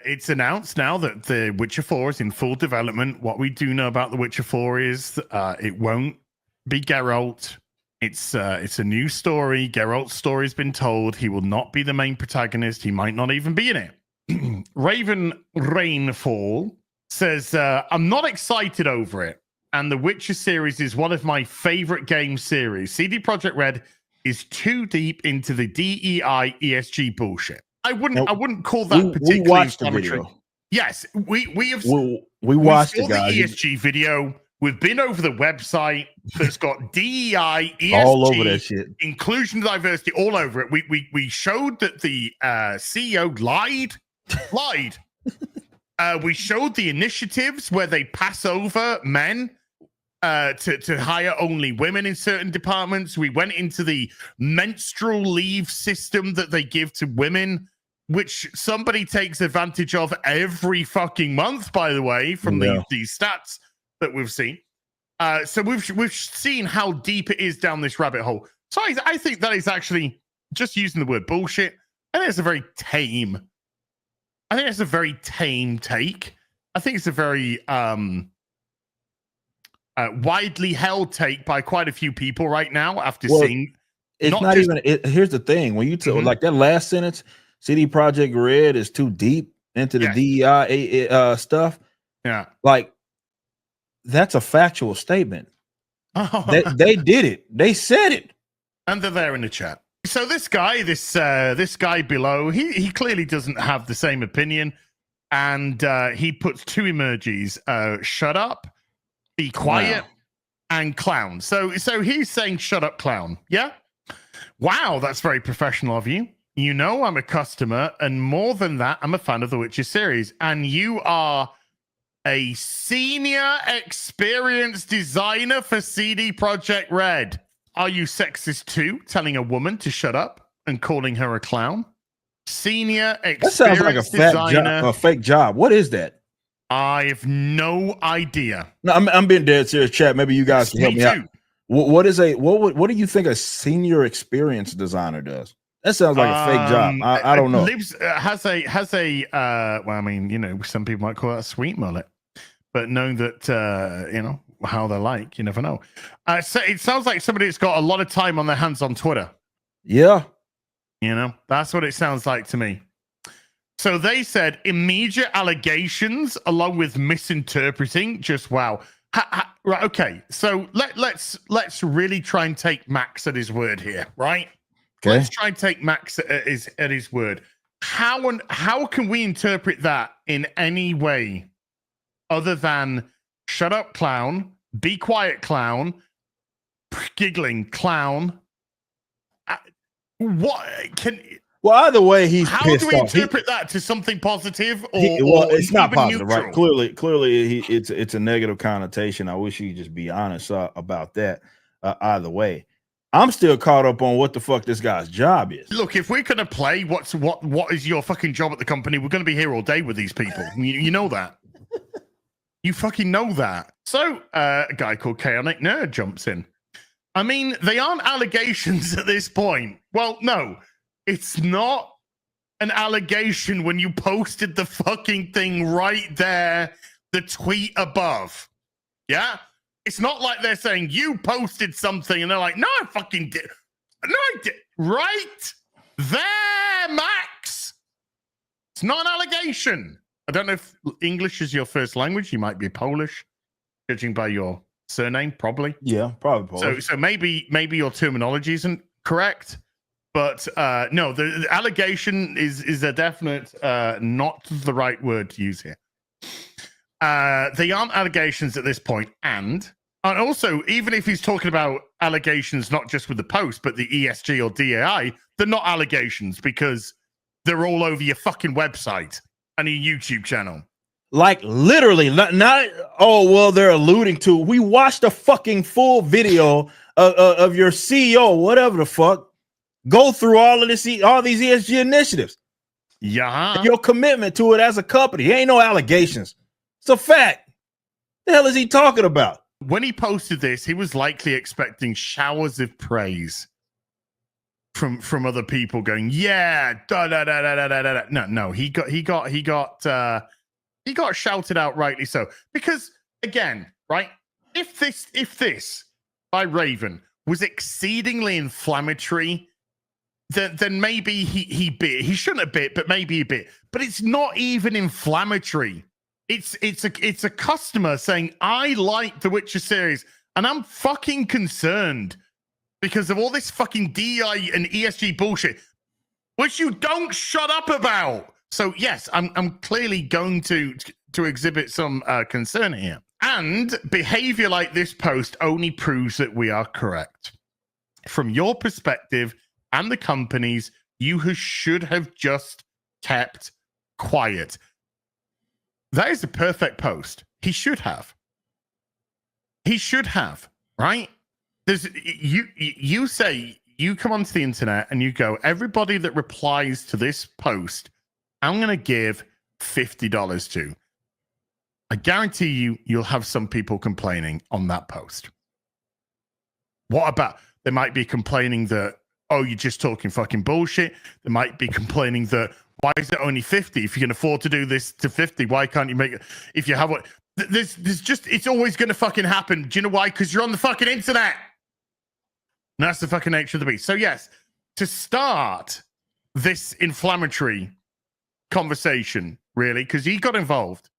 It's announced now that The Witcher 4 is in full development. What we do know about The Witcher 4 is it won't be Geralt. It's a new story. Geralt's story's been told. He will not be the main protagonist. He might not even be in it. Raven Rainfall says, I'm not excited over it. And The Witcher series is one of my favorite game series. CD Projekt Red is too deep into the DEI ESG bullshit. I wouldn't call that particularly. We watched the video. Yes, we have. We watched the ESG video. We've been over the website that's got DEI, ESG, all over that shit, inclusion, diversity, all over it. We showed that the CEO lied. We showed the initiatives where they pass over men to hire only women in certain departments. We went into the menstrual leave system that they give to women, which somebody takes advantage of every fucking month, by the way, from these stats that we've seen. So we've seen how deep it is down this rabbit hole. So I think that is actually, just using the word bullshit, I think it's a very tame. I think it's a very tame take. I think it's a very widely held take by quite a few people right now after seeing. It's not even. Here's the thing: when you tell like that last sentence, CD Projekt Red is too deep into the DEI stuff. Yeah, like that's a factual statement. They did it. They said it, and they're there in the chat. So this guy, this guy below, he clearly doesn't have the same opinion, and he puts two emojis: shut up, be quiet, and clown. So he's saying shut up, clown. Yeah. Wow, that's very professional of you. You know I'm a customer, and more than that, I'm a fan of the Witcher series. And you are a senior experienced designer for CD Projekt Red. Are you sexist too, telling a woman to shut up and calling her a clown? Senior experienced that sounds like a fake job. What is that? I have no idea. No, I'm being dead serious, chat. Maybe you guys can help me out. What do you think a senior experienced designer does? That sounds like a fake job. I don't know. Has a well, I mean, you know, some people might call it a sweet mullet, but knowing that you know how they're like, you never know. So it sounds like somebody that's got a lot of time on their hands on Twitter. Yeah, you know, that's what it sounds like to me. So they said immediate allegations along with misinterpreting. Just wow. Right, okay. So let's really try and take Max at his word here, right? Okay. Let's try and take Max at his word. How can we interpret that in any way other than shut up, clown, be quiet, clown, giggling, clown? What can? Well, either way, he's how pissed do we off. Interpret that to something positive or it's not positive, neutral? right? Clearly, it's a negative connotation. I wish he'd just be honest about that. Either way, I'm still caught up on what the fuck this guy's job is. Look, if we're gonna play what is your fucking job at the company, we're gonna be here all day with these people. You know that. You fucking know that. So a guy called Chaotic Nerd jumps in. I mean, they aren't allegations at this point. Well, no. It's not an allegation when you posted the fucking thing right there, the tweet above. Yeah? It's not like they're saying you posted something and they're like, no, I fucking did. No, I did. Right there, Max. It's not an allegation. I don't know if English is your first language. You might be Polish, judging by your surname, probably. Yeah, probably Polish. So maybe your terminology isn't correct. But no, the allegation is a definite not the right word to use here. They aren't allegations at this point, and also, even if he's talking about allegations not just with the post, but the ESG or DAI, they're not allegations because they're all over your fucking website and your YouTube channel. Like literally, not oh well, they're alluding to. We watched a fucking full video of your CEO, whatever the fuck. Go through all these ESG initiatives. Yeah. And your commitment to it as a company. Ain't no allegations. It's a fact. The hell is he talking about? When he posted this, he was likely expecting showers of praise from other people going, yeah, da da da da da da da. No, he got shouted out, rightly so. Because again, right, if this by Raven was exceedingly inflammatory, then maybe he bit. He shouldn't have bit, but maybe a bit. But it's not even inflammatory. It's a customer saying, I like the Witcher series, and I'm fucking concerned because of all this fucking DI and ESG bullshit, which you don't shut up about. So yes, I'm clearly going to exhibit some concern here. And behavior like this post only proves that we are correct. From your perspective and the company's, you should have just kept quiet. That is a perfect post. He should have. He should have, right? You say, you come onto the internet and you go, everybody that replies to this post, I'm going to give $50 to. I guarantee you'll have some people complaining on that post. What about, they might be complaining that, oh, you're just talking fucking bullshit. They might be complaining that, why is it only 50? If you can afford to do this to 50, why can't you make it? If you have what, there's just, it's always going to fucking happen. Do you know why? Because you're on the fucking internet. And that's the fucking nature of the beast. So yes, to start this inflammatory conversation, really, because he got involved.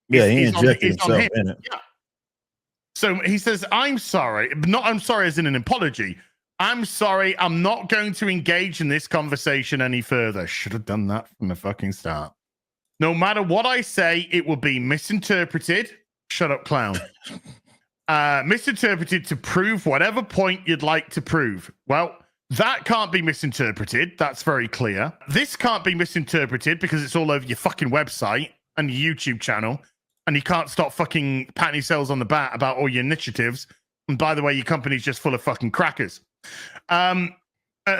Yeah, he injected himself in it. Yeah. So he says, I'm sorry. Not I'm sorry as in an apology. I'm sorry. I'm not going to engage in this conversation any further. Should have done that from the fucking start. No matter what I say, it will be misinterpreted. Shut up, clown. Misinterpreted to prove whatever point you'd like to prove. Well, that can't be misinterpreted. That's very clear. This can't be misinterpreted because it's all over your fucking website and your YouTube channel. And you can't stop fucking patting yourselves on the back about all your initiatives. And by the way, your company's just full of fucking crackers.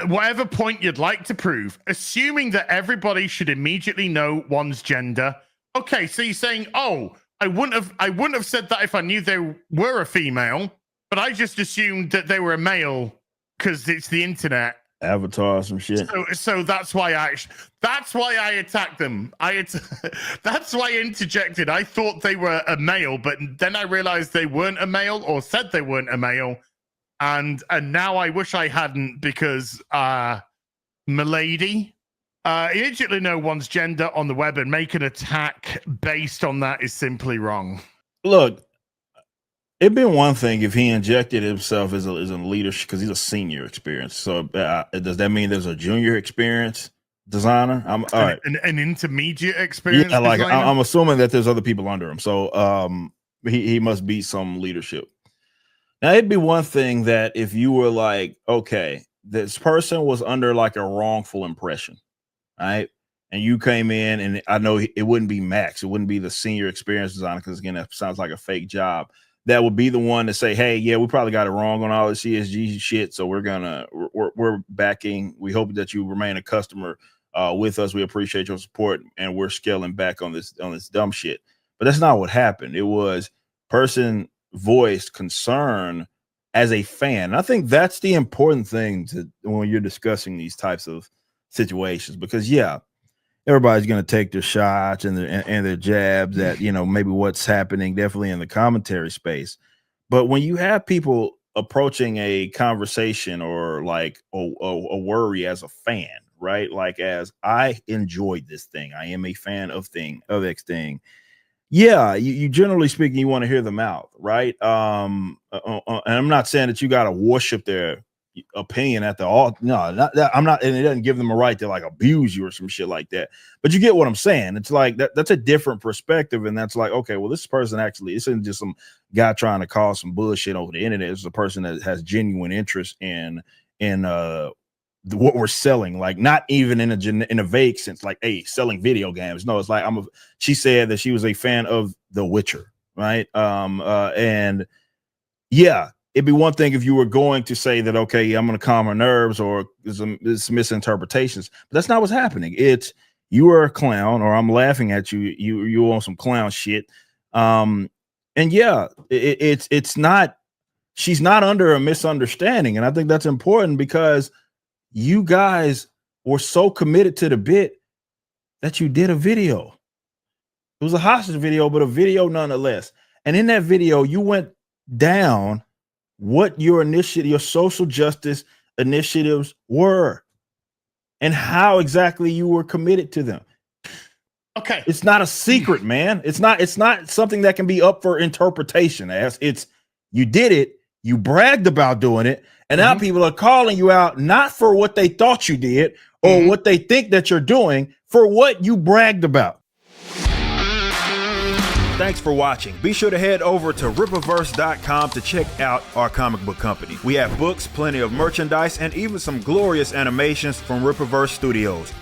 Whatever point you'd like to prove, assuming that everybody should immediately know one's gender. Okay, so you're saying, oh, I wouldn't have said that if I knew they were a female, but I just assumed that they were a male because it's the internet. Avatar, some shit. So that's why I attacked them. That's why I interjected. I thought they were a male, but then I realized they weren't a male, or said they weren't a male, and now I wish I hadn't, because milady, immediately know one's gender on the web and make an attack based on that is simply wrong. Look, it'd been one thing if he injected himself as a leadership, because he's a senior experience. So does that mean there's a junior experience designer? All right. An intermediate experience. Yeah, like I'm assuming that there's other people under him. So he must be some leadership. Now it'd be one thing that if you were like, okay, this person was under like a wrongful impression, right? And you came in, and I know it wouldn't be Max, it wouldn't be the senior experience designer, because again, that sounds like a fake job. That would be the one to say, hey, yeah, we probably got it wrong on all the CSG shit, so we're backing. We hope that you remain a customer with us. We appreciate your support, and we're scaling back on this dumb shit. But that's not what happened. It was person voiced concern as a fan. And I think that's the important thing when you're discussing these types of situations, because yeah, everybody's going to take their shots and their jabs at, maybe what's happening, definitely in the commentary space. But when you have people approaching a conversation or like a worry as a fan, right? Like, as I enjoyed this thing, I am a fan of X thing. Yeah, you generally speaking, you want to hear them out, right? And I'm not saying that you got to worship their opinion at the all. No, not that. I'm not, and it doesn't give them a right to like abuse you or some shit like that. But you get what I'm saying. It's like that's a different perspective, and that's like, okay, well, this person actually, this isn't just some guy trying to cause some bullshit over the internet. It's a person that has genuine interest in what we're selling, like not even in a vague sense, like, hey, selling video games. No, it's like she said that she was a fan of The Witcher, right? And yeah, it'd be one thing if you were going to say that, okay, I'm going to calm her nerves, or there's some misinterpretations, but that's not what's happening. It's you are a clown, or I'm laughing at you. You on some clown shit. And yeah, it's not. She's not under a misunderstanding, and I think that's important, because you guys were so committed to the bit that you did a video. It was a hostage video, but a video nonetheless. And in that video, you went down what your social justice initiatives were and how exactly you were committed to them. Okay. It's not a secret, man. It's not something that can be up for interpretation. It's you did it, you bragged about doing it, and now people are calling you out not for what they thought you did or what they think that you're doing, for what you bragged about. Thanks for watching. Be sure to head over to Rippaverse.com to check out our comic book company. We have books, plenty of merchandise, and even some glorious animations from Rippaverse Studios.